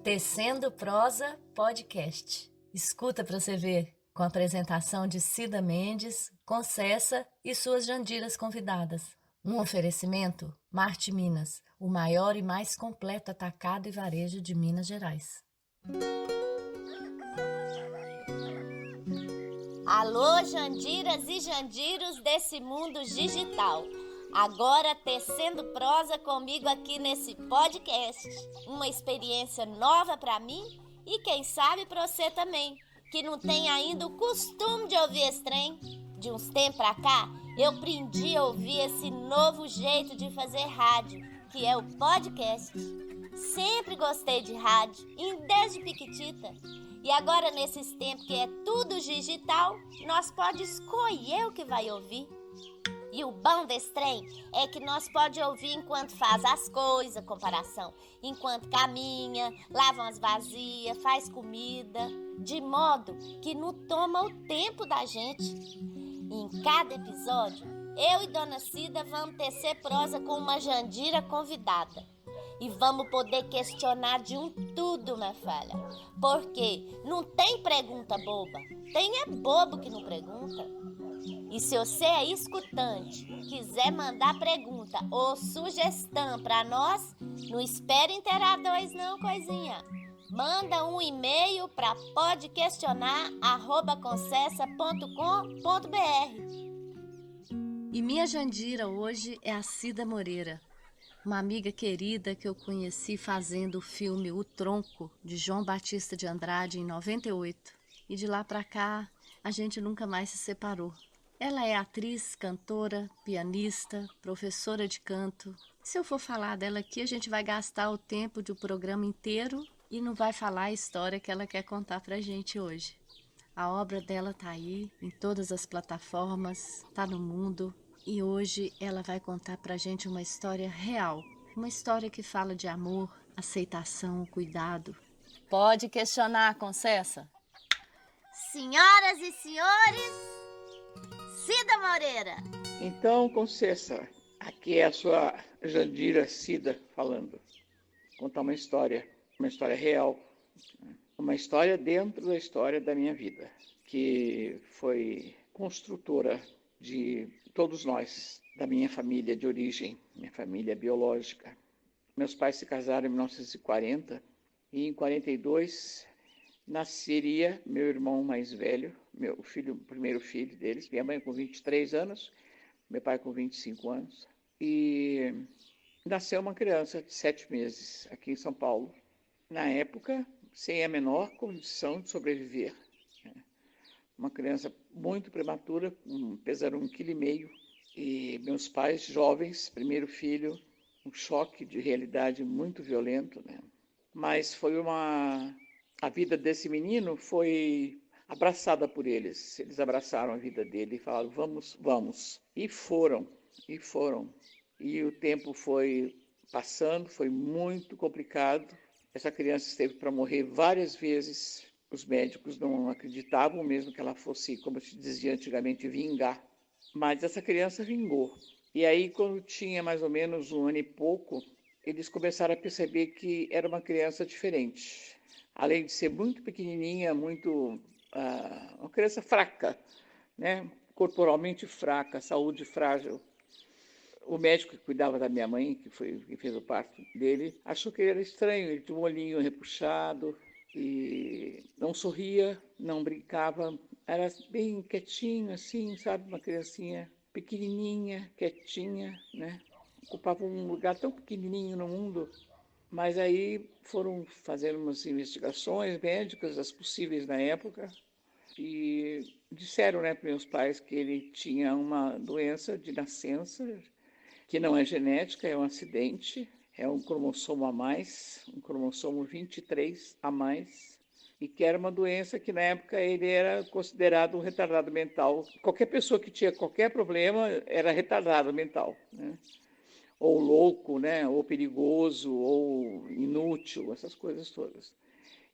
Tecendo Prosa Podcast. Escuta para você ver, com a apresentação de Cida Mendes, Concessa e suas jandiras convidadas. Um oferecimento Marte Minas, o maior e mais completo atacado e varejo de Minas Gerais. Alô, jandiras e jandiros desse mundo digital. Agora tecendo prosa comigo aqui nesse podcast. Uma experiência nova para mim e quem sabe para você também, que não tem ainda o costume de ouvir esse trem. De uns tempos pra cá, eu aprendi a ouvir esse novo jeito de fazer rádio, que é o podcast. Sempre gostei de rádio, desde piquitita. E agora, nesses tempos que é tudo digital, nós pode escolher o que vai ouvir. E o bom desse trem é que nós pode ouvir enquanto faz as coisas, comparação, enquanto caminha, lava umas vasilhas, faz comida, de modo que não toma o tempo da gente. E em cada episódio, eu e Dona Cida vamos tecer prosa com uma jandira convidada. E vamos poder questionar de um tudo, minha filha. Porque não tem pergunta boba. Tem é bobo que não pergunta. E se você é escutante, quiser mandar pergunta ou sugestão para nós, não espere inteirar dois não, coisinha. Manda um e-mail para podquestionar@concessa.com.br. E minha jandira hoje é a Cida Moreira, uma amiga querida que eu conheci fazendo o filme O Tronco, de João Batista de Andrade, em 98. E de lá para cá, a gente nunca mais se separou. Ela é atriz, cantora, pianista, professora de canto. Se eu for falar dela aqui, a gente vai gastar o tempo do programa inteiro e não vai falar a história que ela quer contar pra gente hoje. A obra dela tá aí, em todas as plataformas, tá no mundo. E hoje ela vai contar pra gente uma história real. Uma história que fala de amor, aceitação, cuidado. Pode questionar, Concessa? Senhoras e senhores, Cida Moreira. Então, Concessa, aqui é a sua Jandira Cida falando. Contar uma história real, uma história dentro da história da minha vida, que foi construtora de todos nós, da minha família de origem, minha família biológica. Meus pais se casaram em 1940 e em 42 nasceria meu irmão mais velho, o primeiro filho deles, minha mãe com 23 anos, meu pai com 25 anos. E nasceu uma criança de 7 meses aqui em São Paulo, na época sem a menor condição de sobreviver. Uma criança muito prematura, pesando 1,5 kg. E meus pais jovens, primeiro filho, um choque de realidade muito violento, né? Mas a vida desse menino foi abraçada por eles. Eles abraçaram a vida dele e falaram, vamos, vamos. E foram. E o tempo foi passando, foi muito complicado. Essa criança esteve para morrer várias vezes. Os médicos não acreditavam mesmo que ela fosse, como se dizia antigamente, vingar. Mas essa criança vingou. E aí, quando tinha mais ou menos 1 ano e pouco, eles começaram a perceber que era uma criança diferente. Além de ser muito pequenininha, uma criança fraca, né? Corporalmente fraca, saúde frágil. O médico que cuidava da minha mãe, que fez o parto dele, achou que ele era estranho. Ele tinha um olhinho repuxado e não sorria, não brincava. Era bem quietinho, assim, sabe? Uma criancinha pequenininha, quietinha, né? Ocupava um lugar tão pequenininho no mundo. Mas aí foram fazendo umas investigações médicas, as possíveis na época, e disseram, né, para meus pais que ele tinha uma doença de nascença, que não é genética, é um acidente, é um cromossomo a mais, um cromossomo 23 a mais, e que era uma doença que na época ele era considerado um retardado mental. Qualquer pessoa que tinha qualquer problema era retardado mental, né? Ou louco, né? Ou perigoso, ou inútil, essas coisas todas.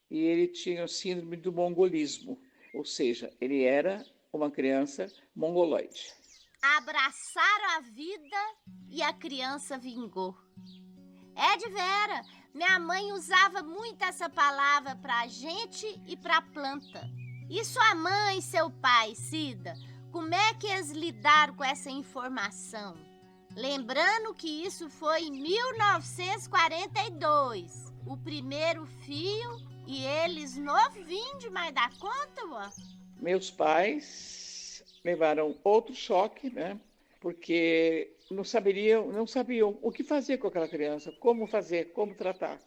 E ele tinha o síndrome do mongolismo, ou seja, ele era uma criança mongoloide. Abraçaram a vida e a criança vingou. É de vera, Minha mãe usava muito essa palavra pra gente e pra planta. E sua mãe e seu pai, Cida, como é que eles lidaram com essa informação? Lembrando que isso foi em 1942, o primeiro filho e eles novinhos demais da conta, ué. Meus pais levaram outro choque, né? Porque não sabiam o que fazer com aquela criança, como fazer, como tratar.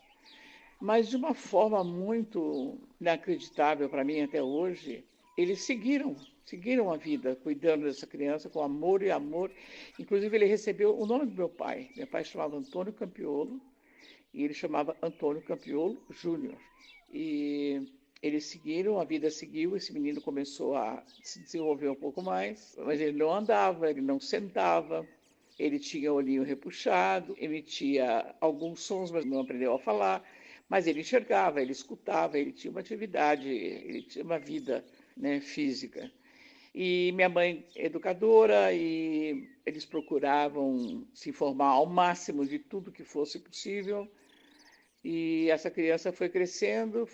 Mas de uma forma muito inacreditável para mim até hoje, eles seguiram a vida, cuidando dessa criança com amor e amor. Inclusive, ele recebeu o nome do meu pai. Meu pai chamava Antônio Campiolo e ele chamava Antônio Campiolo Júnior. E eles seguiram, a vida seguiu, esse menino começou a se desenvolver um pouco mais, mas ele não andava, ele não sentava, ele tinha o olhinho repuxado, emitia alguns sons, mas não aprendeu a falar, mas ele enxergava, ele escutava, ele tinha uma atividade, ele tinha uma vida, né, física. E minha mãe educadora, e eles procuravam se informar ao máximo de tudo que fosse possível. E essa criança foi crescendo,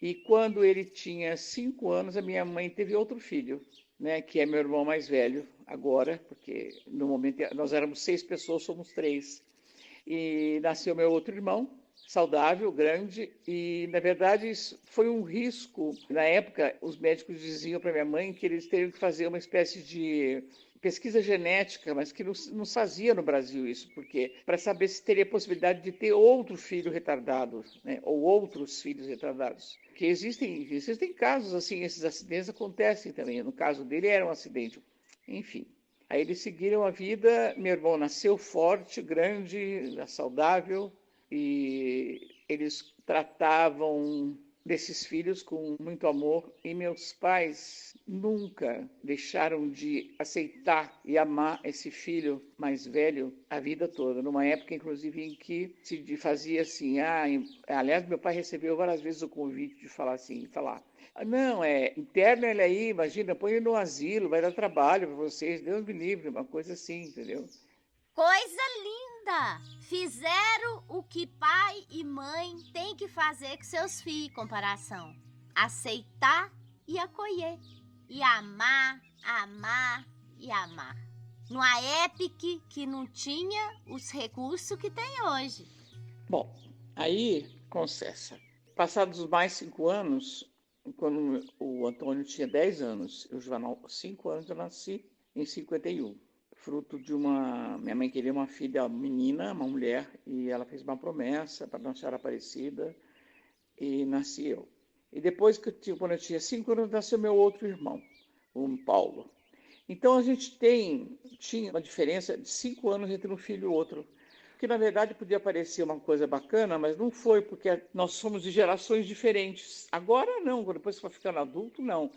e quando ele tinha 5 anos, a minha mãe teve outro filho, né, que é meu irmão mais velho agora, porque no momento nós éramos 6 pessoas, somos 3. E nasceu meu outro irmão, saudável, grande, e na verdade isso foi um risco. Na época, os médicos diziam para minha mãe que eles teriam que fazer uma espécie de pesquisa genética, mas que não fazia no Brasil isso, porque para saber se teria possibilidade de ter outro filho retardado, né, ou outros filhos retardados. Porque existem casos assim, esses acidentes acontecem também. No caso dele era um acidente, enfim. Aí eles seguiram a vida, meu irmão nasceu forte, grande, saudável, e eles tratavam desses filhos com muito amor, e meus pais nunca deixaram de aceitar e amar esse filho mais velho a vida toda, numa época inclusive em que se fazia assim, aliás, meu pai recebeu várias vezes o convite de falar assim, não, interna ele aí, imagina, põe ele no asilo, vai dar trabalho para vocês, Deus me livre, uma coisa assim, entendeu? Coisa linda! Fizeram o que pai e mãe têm que fazer com seus filhos, comparação. Aceitar e acolher. E amar, amar e amar. Numa época que não tinha os recursos que tem hoje. Bom, aí, concessa. Passados mais 5 anos, quando o Antônio tinha 10 anos, eu já 5 anos eu nasci em 51. Fruto de minha mãe queria uma filha menina, uma mulher, e ela fez uma promessa para Nossa Senhora Aparecida, e nasci eu. E depois, quando eu tinha 5 anos, nasceu meu outro irmão, o Paulo. Então a gente tinha uma diferença de 5 anos entre um filho e o outro, que na verdade podia parecer uma coisa bacana, mas não foi, porque nós somos de gerações diferentes. Agora não, depois que foi ficando adulto, não.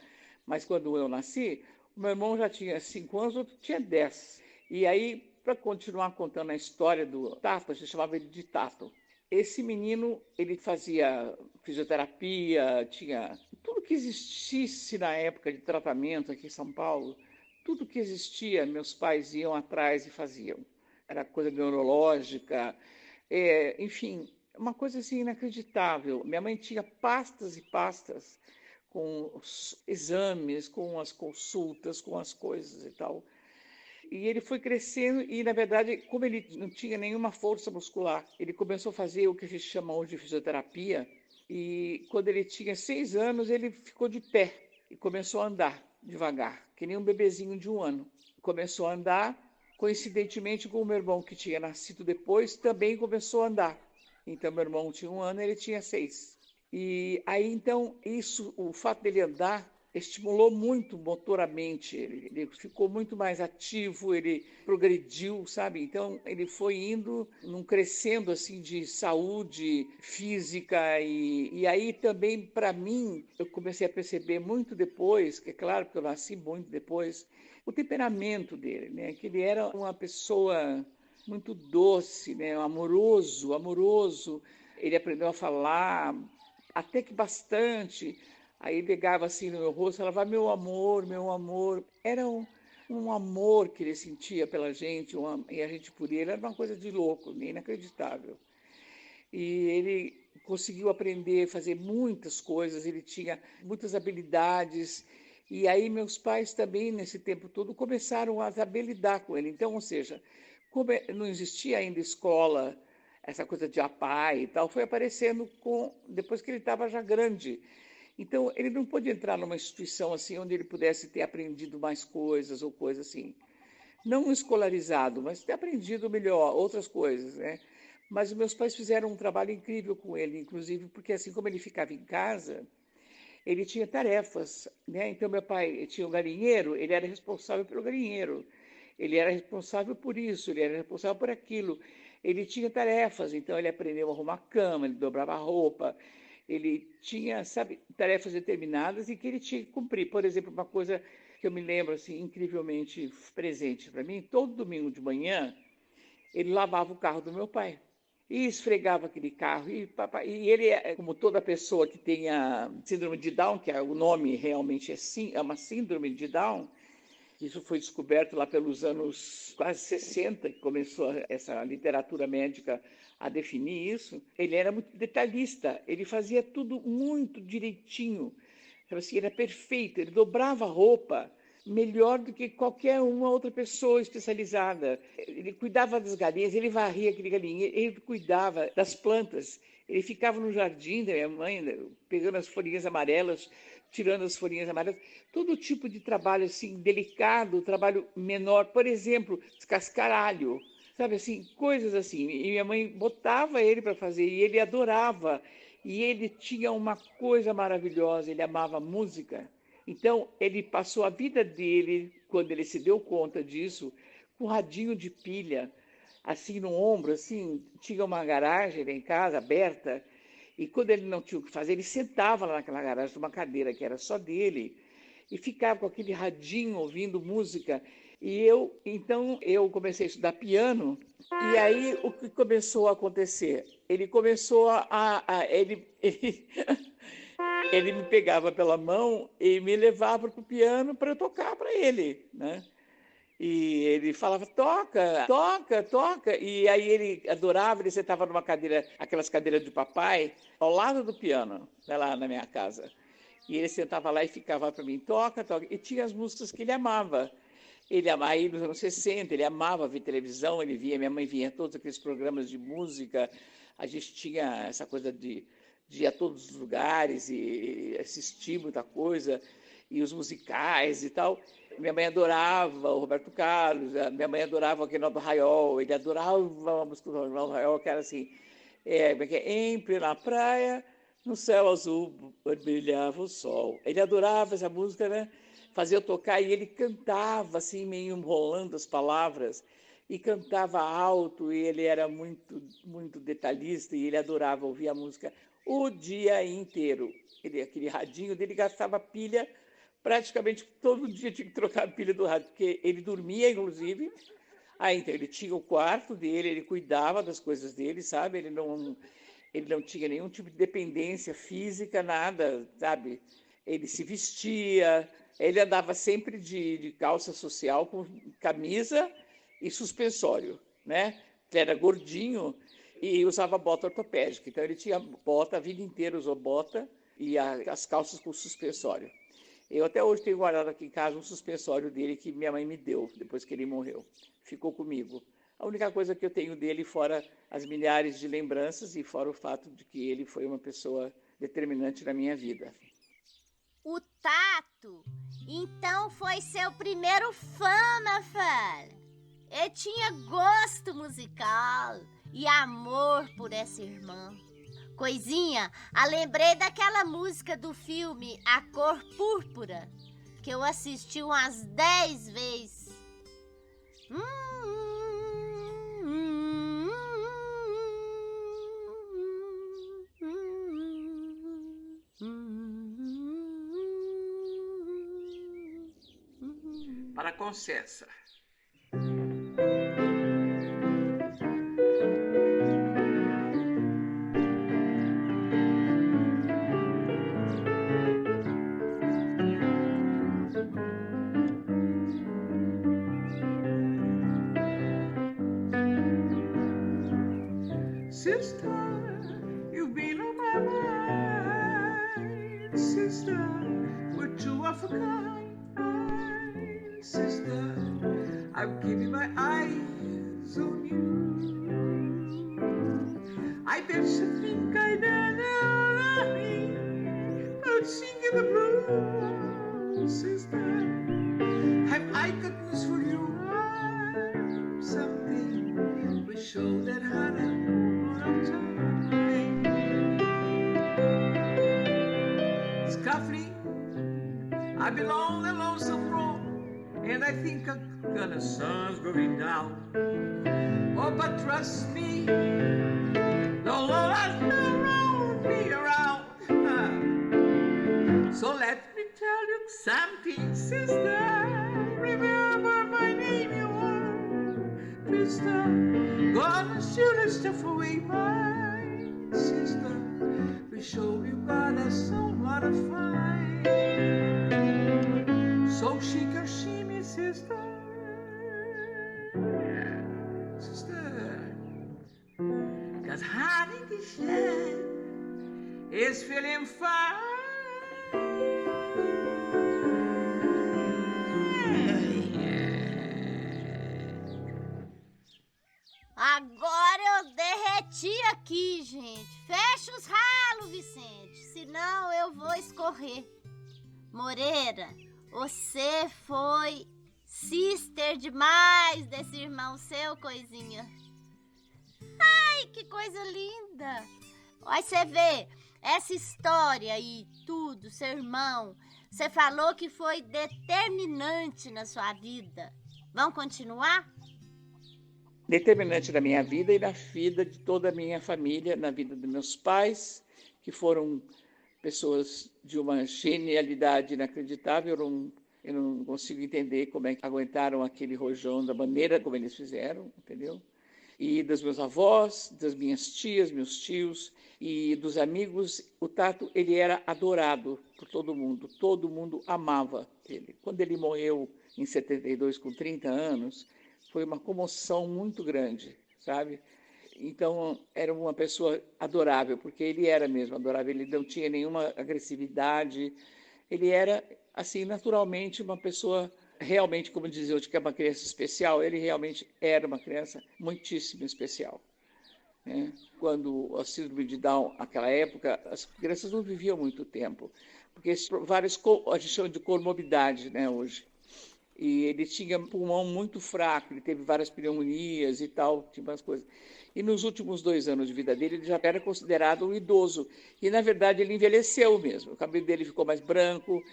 Mas quando eu nasci, o meu irmão já tinha 5 anos, o outro tinha 10. E aí, para continuar contando a história do Tato, a gente chamava ele de Tato. Esse menino, ele fazia fisioterapia, tinha tudo que existisse na época de tratamento aqui em São Paulo, tudo que existia, meus pais iam atrás e faziam. Era coisa neurológica, enfim, uma coisa assim inacreditável. Minha mãe tinha pastas e pastas com os exames, com as consultas, com as coisas e tal. E ele foi crescendo e, na verdade, como ele não tinha nenhuma força muscular, ele começou a fazer o que a gente chama hoje de fisioterapia. E quando ele tinha 6 anos, ele ficou de pé e começou a andar devagar, que nem um bebezinho de 1 ano. Começou a andar, coincidentemente com o meu irmão, que tinha nascido depois, também começou a andar. Então, meu irmão tinha 1 ano, ele tinha 6. E aí, então, o fato dele andar, estimulou muito motoramente, ele ficou muito mais ativo, ele progrediu, sabe? Então, ele foi indo, crescendo assim de saúde física, e aí também, para mim, eu comecei a perceber muito depois, que é claro que eu nasci muito depois, o temperamento dele, né? Que ele era uma pessoa muito doce, né? Amoroso, ele aprendeu a falar, até que bastante. Aí pegava assim no meu rosto e falava, meu amor, meu amor. Era um amor que ele sentia pela gente, e a gente por ele, era uma coisa de louco, inacreditável. e ele conseguiu aprender a fazer muitas coisas, ele tinha muitas habilidades, e aí meus pais também, nesse tempo todo, começaram a saber lidar com ele. Então, ou seja, como não existia ainda escola, essa coisa de APAE e tal, foi aparecendo depois que ele estava já grande. Então, ele não pôde entrar numa instituição assim onde ele pudesse ter aprendido mais coisas ou coisas assim. Não escolarizado, mas ter aprendido melhor outras coisas, né? Mas os meus pais fizeram um trabalho incrível com ele, inclusive porque assim como ele ficava em casa, ele tinha tarefas, né? Então meu pai tinha um galinheiro, ele era responsável pelo galinheiro. Ele era responsável por isso, ele era responsável por aquilo. Ele tinha tarefas, então ele aprendeu a arrumar a cama, ele dobrava a roupa, ele tinha, sabe, tarefas determinadas e que ele tinha que cumprir. Por exemplo, uma coisa que eu me lembro assim incrivelmente presente para mim, todo domingo de manhã ele lavava o carro do meu pai e esfregava aquele carro. E ele, como toda pessoa que tenha síndrome de Down, que o nome realmente é uma síndrome de Down, isso foi descoberto lá pelos anos quase 60, que começou essa literatura médica a definir isso. Ele era muito detalhista, ele fazia tudo muito direitinho. Assim, ele era perfeito, ele dobrava a roupa melhor do que qualquer uma outra pessoa especializada. Ele cuidava das galinhas, ele varria aquele galinheiro, ele cuidava das plantas. Ele ficava no jardim da minha mãe, né, pegando as folhinhas amarelas, tirando as folhinhas amarelas. Todo tipo de trabalho assim delicado, trabalho menor. Por exemplo, descascar alho, sabe assim, coisas assim. E minha mãe botava ele para fazer e ele adorava. E ele tinha uma coisa maravilhosa, ele amava música. Então, ele passou a vida dele, quando ele se deu conta disso, com um radinho de pilha, assim no ombro, assim, tinha uma garagem lá em casa, aberta, e quando ele não tinha o que fazer, ele sentava lá naquela garagem, numa cadeira que era só dele, e ficava com aquele radinho ouvindo música. Então, eu comecei a estudar piano, e aí o que começou a acontecer? Ele começou ele me pegava pela mão e me levava para o piano para eu tocar para ele, né? E ele falava, toca, toca, toca. E aí ele adorava, ele sentava numa cadeira, aquelas cadeiras de papai, ao lado do piano, né, lá na minha casa. E ele sentava lá e ficava para mim, toca, toca. E tinha as músicas que ele amava. Ele amava, aí nos anos 60, ele amava ver televisão, ele via, minha mãe via todos aqueles programas de música. A gente tinha essa coisa de ir a todos os lugares e assistir muita coisa, e os musicais e tal. Minha mãe adorava o Roberto Carlos, minha mãe adorava o Aguinaldo Raiol, ele adorava a música do Aguinaldo Raiol, que era assim, em plena praia, no céu azul brilhava o sol. Ele adorava essa música, né? Fazia eu tocar e ele cantava assim, meio enrolando as palavras, e cantava alto, e ele era muito, muito detalhista, e ele adorava ouvir a música o dia inteiro. Aquele radinho dele gastava pilha, praticamente todo dia tinha que trocar a pilha do rádio, porque ele dormia, inclusive. Então, ele tinha o quarto dele, ele cuidava das coisas dele, sabe? Ele não tinha nenhum tipo de dependência física, nada, sabe? Ele se vestia, ele andava sempre de calça social, com camisa e suspensório, né? Ele era gordinho e usava bota ortopédica. Então, ele tinha bota, a vida inteira usou bota e as calças com suspensório. Eu até hoje tenho guardado aqui em casa um suspensório dele que minha mãe me deu depois que ele morreu. Ficou comigo. A única coisa que eu tenho dele, fora as milhares de lembranças e fora o fato de que ele foi uma pessoa determinante na minha vida. O Tato, então, foi seu primeiro fã, Mafalda. Ele tinha gosto musical e amor por essa irmã. Coisinha, lembrei daquela música do filme A Cor Púrpura, que eu assisti umas 10 vezes. Para Concessa. Sister, of a kind, sister. I'm keeping my eyes on you. I bet you think I don't know about singing the blues, sister. I got news for you. Something will show that had a time. It's coffee. I've been on the lonesome road, and I think I'm gonna sun's going down. Oh, but trust me, the Lord's around me around. So let me tell you something, sister. Remember my name, you are Krista. Gonna shoot the stuff away, my sister. We show you got us so lot of fun. So shake your shimmy, sister. Sister. Cause honey, this land is feeling fine. Agora eu derreti aqui, gente. Fecha os ralos, Vicente, senão eu vou escorrer. Moreira, você foi sister demais desse irmão seu, coisinha. Ai, que coisa linda. Olha, você vê, essa história aí, tudo, seu irmão, você falou que foi determinante na sua vida. Vamos continuar? Determinante na minha vida e na vida de toda a minha família, na vida dos meus pais, que foram pessoas de uma genialidade inacreditável. Eu não consigo entender como é que aguentaram aquele rojão da maneira como eles fizeram, entendeu? E dos meus avós, das minhas tias, meus tios e dos amigos. O Tato, ele era adorado por todo mundo amava ele. Quando ele morreu em 72, com 30 anos, foi uma comoção muito grande, sabe? Então, era uma pessoa adorável, porque ele era mesmo adorável, ele não tinha nenhuma agressividade, ele era, assim, naturalmente uma pessoa, realmente, como dizia hoje, que é uma criança especial, ele realmente era uma criança muitíssimo especial. Né? Quando a síndrome de Down, naquela época, as crianças não viviam muito tempo, porque várias, a gente chama de comorbidade, né, hoje. E ele tinha um pulmão muito fraco, ele teve várias pneumonias e tal, tinha umas coisas. E nos últimos 2 anos de vida dele, ele já era considerado um idoso. E, na verdade, ele envelheceu mesmo. O cabelo dele ficou mais branco,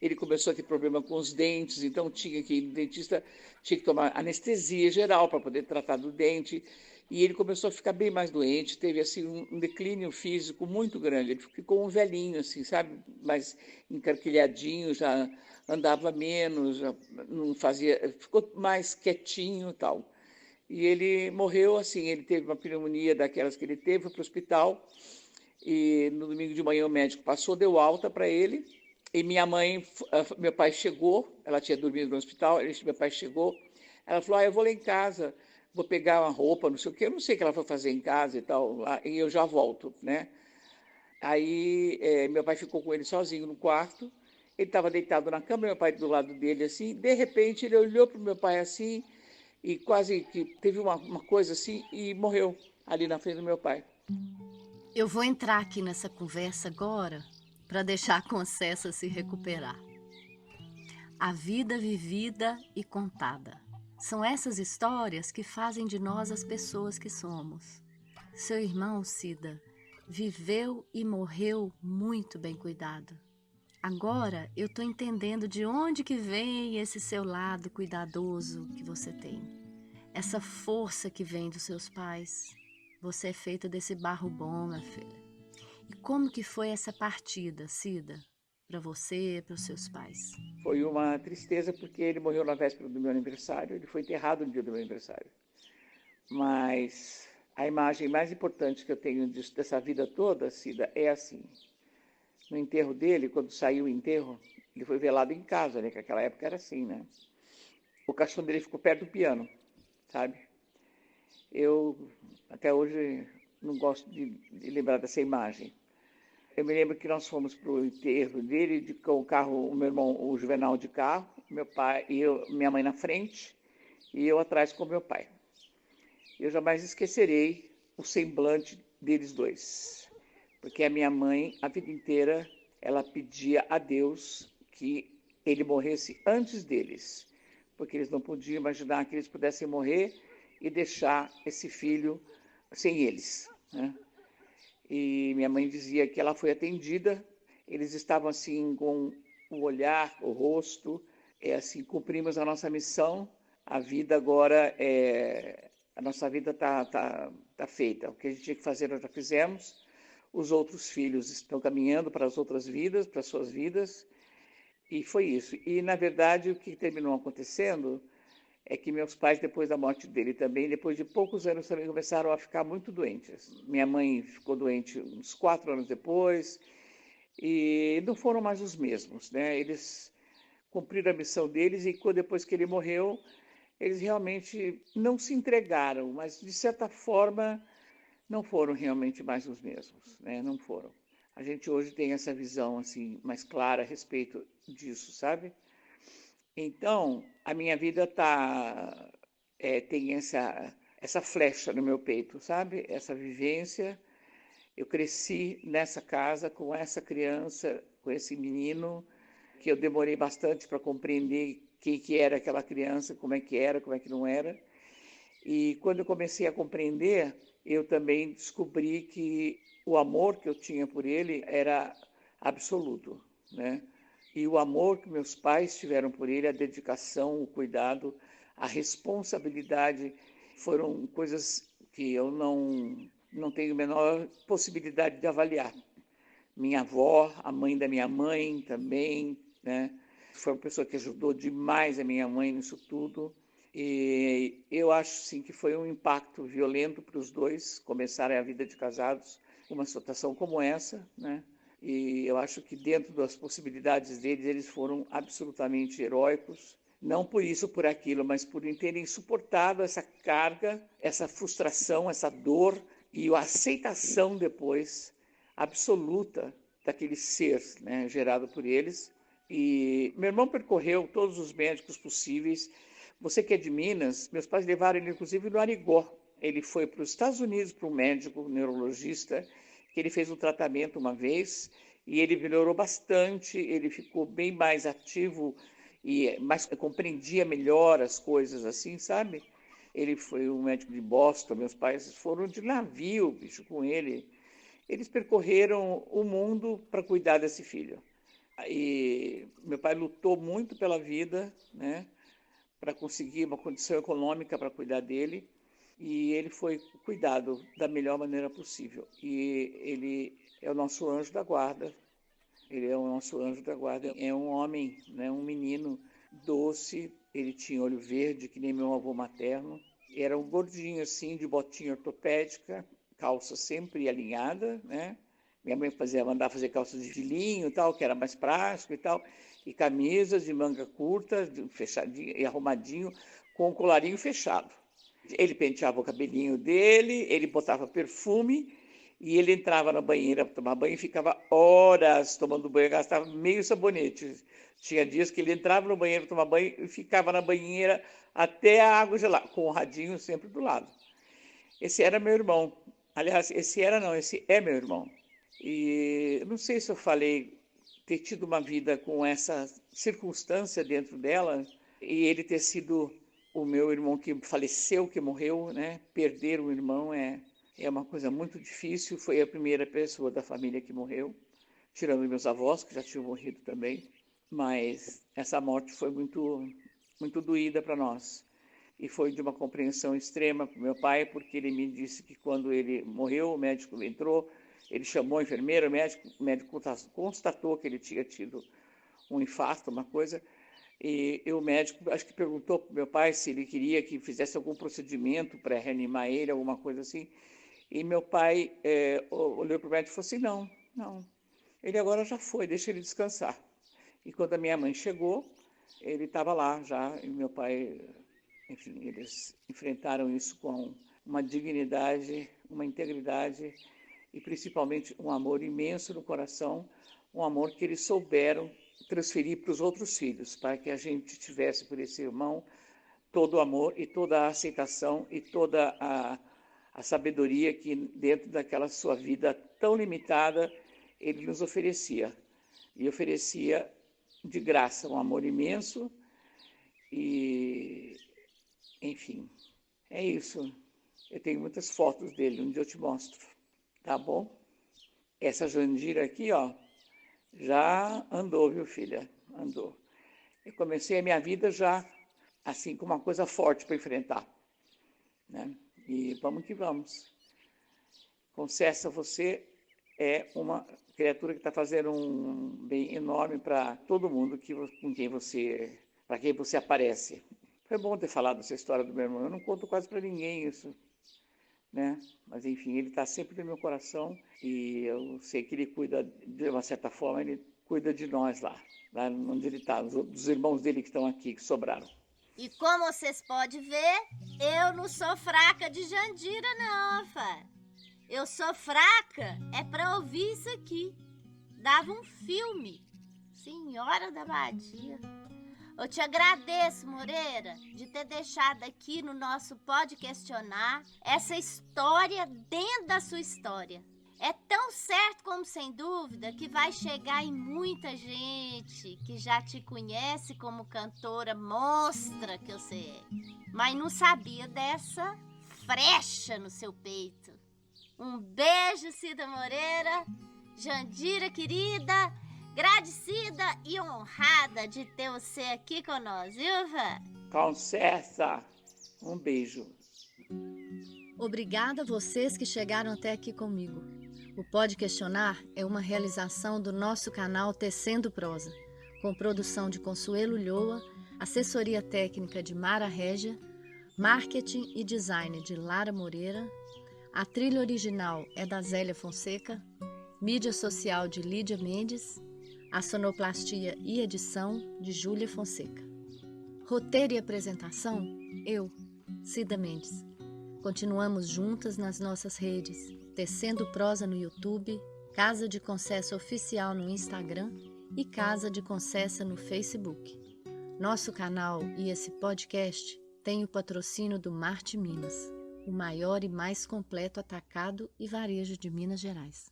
ele começou a ter problema com os dentes, então tinha que ir no dentista, tinha que tomar anestesia geral para poder tratar do dente. E ele começou a ficar bem mais doente, teve assim um declínio físico muito grande. Ele ficou um velhinho, assim, sabe, mais encarquilhadinho, já andava menos, já não fazia, ficou mais quietinho e tal. E ele morreu assim, ele teve uma pneumonia daquelas que ele teve, foi para o hospital, e no domingo de manhã o médico passou, deu alta para ele, e meu pai chegou, ela tinha dormido no hospital, meu pai chegou, ela falou, eu vou lá em casa, vou pegar uma roupa, não sei o quê, eu não sei o que ela foi fazer em casa e tal, e eu já volto, né? Aí meu pai ficou com ele sozinho no quarto, ele estava deitado na cama, meu pai do lado dele, assim, de repente ele olhou para o meu pai assim, e quase que teve uma coisa assim, e morreu ali na frente do meu pai. Eu vou entrar aqui nessa conversa agora para deixar a Concessa se recuperar. A vida vivida e contada. São essas histórias que fazem de nós as pessoas que somos. Seu irmão, Cida, viveu e morreu muito bem cuidado. Agora eu estou entendendo de onde que vem esse seu lado cuidadoso que você tem. Essa força que vem dos seus pais. Você é feita desse barro bom, minha filha. E como que foi essa partida, Cida? Para você, para os seus pais? Foi uma tristeza porque ele morreu na véspera do meu aniversário, ele foi enterrado no dia do meu aniversário. Mas a imagem mais importante que eu tenho dessa vida toda, Cida, é assim. No enterro dele, quando saiu o enterro, ele foi velado em casa, né? Que naquela época era assim, né? O caixão dele ficou perto do piano, sabe? Eu, até hoje, não gosto de lembrar dessa imagem. Eu me lembro que nós fomos para o enterro dele, com o carro, o meu irmão, o Juvenal de carro, meu pai e eu, minha mãe na frente e eu atrás com meu pai. Eu jamais esquecerei o semblante deles dois, porque a minha mãe, a vida inteira, ela pedia a Deus que ele morresse antes deles, porque eles não podiam imaginar que eles pudessem morrer e deixar esse filho sem eles, né? E minha mãe dizia que ela foi atendida, eles estavam assim com o olhar, o rosto, assim, cumprimos a nossa missão, a vida agora a nossa vida tá feita, o que a gente tinha que fazer nós já fizemos, os outros filhos estão caminhando para as outras vidas, para as suas vidas, e foi isso. E, na verdade, o que terminou acontecendo é que meus pais, depois da morte dele também, depois de poucos anos, também começaram a ficar muito doentes. Minha mãe ficou doente uns 4 anos depois e não foram mais os mesmos, né? Eles cumpriram a missão deles e depois que ele morreu, eles realmente não se entregaram, mas de certa forma não foram realmente mais os mesmos, né? Não foram. A gente hoje tem essa visão assim mais clara a respeito disso, sabe? Então, a minha vida tem essa flecha no meu peito, sabe? Essa vivência. Eu cresci nessa casa com essa criança, com esse menino, que eu demorei bastante para compreender que era aquela criança, como é que não era. E quando eu comecei a compreender, eu também descobri que o amor que eu tinha por ele era absoluto, né? E o amor que meus pais tiveram por ele, a dedicação, o cuidado, a responsabilidade, foram coisas que eu não tenho a menor possibilidade de avaliar. Minha avó, a mãe da minha mãe também, né? Foi uma pessoa que ajudou demais a minha mãe nisso tudo. E eu acho sim que foi um impacto violento para os dois começarem a vida de casados, uma situação como essa, né? E eu acho que dentro das possibilidades deles, eles foram absolutamente heróicos, não por isso, por aquilo, mas por terem suportado essa carga, essa frustração, essa dor e a aceitação depois absoluta daquele ser, né, gerado por eles. E meu irmão percorreu todos os médicos possíveis. Você que é de Minas, meus pais levaram ele inclusive no Arigó. Ele foi para os Estados Unidos para um médico um neurologista, que ele fez um tratamento uma vez e ele melhorou bastante, ele ficou bem mais ativo e mais compreendia melhor as coisas assim, sabe? Ele foi um médico de Boston, meus pais foram de navio, bicho, com ele. Eles percorreram o mundo para cuidar desse filho. E meu pai lutou muito pela vida, né, para conseguir uma condição econômica para cuidar dele. E ele foi cuidado da melhor maneira possível. E ele é o nosso anjo da guarda. Ele é o nosso anjo da guarda. É um homem, né, um menino doce. Ele tinha olho verde, que nem meu avô materno. Era um gordinho assim, de botinha ortopédica, calça sempre alinhada, né? Minha mãe mandava fazer calças de linho e tal, que era mais prático e tal, e camisas de manga curta, fechadinho e arrumadinho, com o colarinho fechado. Ele penteava o cabelinho dele, ele botava perfume e ele entrava na banheira para tomar banho e ficava horas tomando banho, gastava meio sabonete. Tinha dias que ele entrava no banheiro para tomar banho e ficava na banheira até a água gelar, com o radinho sempre do lado. Esse era meu irmão. Aliás, esse é meu irmão. E não sei se eu falei ter tido uma vida com essa circunstância dentro dela e ele ter sido o meu irmão que faleceu, que morreu, né? Perder um irmão é uma coisa muito difícil. Foi a primeira pessoa da família que morreu, tirando meus avós, que já tinham morrido também. Mas essa morte foi muito, muito doída para nós. E foi de uma compreensão extrema para o meu pai, porque ele me disse que quando ele morreu, o médico entrou, ele chamou a enfermeira, o médico constatou que ele tinha tido um infarto, uma coisa, e o médico acho que perguntou para o meu pai se ele queria que fizesse algum procedimento para reanimar ele, alguma coisa assim. E meu pai olhou para o médico e falou assim, não, ele agora já foi, deixa ele descansar. E quando a minha mãe chegou, ele estava lá já, e meu pai... Enfim, eles enfrentaram isso com uma dignidade, uma integridade e principalmente um amor imenso no coração, um amor que eles souberam transferir para os outros filhos, para que a gente tivesse por esse irmão todo o amor e toda a aceitação e toda a sabedoria que dentro daquela sua vida tão limitada ele nos oferecia. E oferecia de graça um amor imenso e, enfim, é isso. Eu tenho muitas fotos dele, um dia eu te mostro, tá bom? Essa Jandira aqui, ó, já andou, viu, filha? Andou. Eu comecei a minha vida já, assim, com uma coisa forte para enfrentar, né? E vamos que vamos. Concessa, você é uma criatura que está fazendo um bem enorme para todo mundo para quem você aparece. Foi bom ter falado essa história do meu irmão. Eu não conto quase para ninguém isso, né? Mas enfim, ele está sempre no meu coração e eu sei que ele cuida, de uma certa forma, ele cuida de nós lá onde ele está, dos irmãos dele que estão aqui, que sobraram. E como vocês podem ver, eu não sou fraca de Jandira, não, fã. Eu sou fraca é pra ouvir isso aqui. Dava um filme. Senhora da Badia. Eu te agradeço, Moreira, de ter deixado aqui no nosso Pode Questionar essa história dentro da sua história. É tão certo como sem dúvida que vai chegar em muita gente que já te conhece como cantora monstra que você é, mas não sabia dessa frecha no seu peito. Um beijo, Cida Moreira, Jandira querida, agradecida e honrada de ter você aqui conosco, viu, Vã? Concessa, um beijo. Obrigada a vocês que chegaram até aqui comigo. O Pode Questionar é uma realização do nosso canal Tecendo Prosa, com produção de Consuelo Lhoa, assessoria técnica de Mara Régia, marketing e design de Lara Moreira, a trilha original é da Zélia Fonseca, mídia social de Lídia Mendes, a sonoplastia e edição de Júlia Fonseca. Roteiro e apresentação, eu, Cida Mendes. Continuamos juntas nas nossas redes, Tecendo Prosa no YouTube, Casa de Concessa Oficial no Instagram e Casa de Concessa no Facebook. Nosso canal e esse podcast têm o patrocínio do Marte Minas, o maior e mais completo atacado e varejo de Minas Gerais.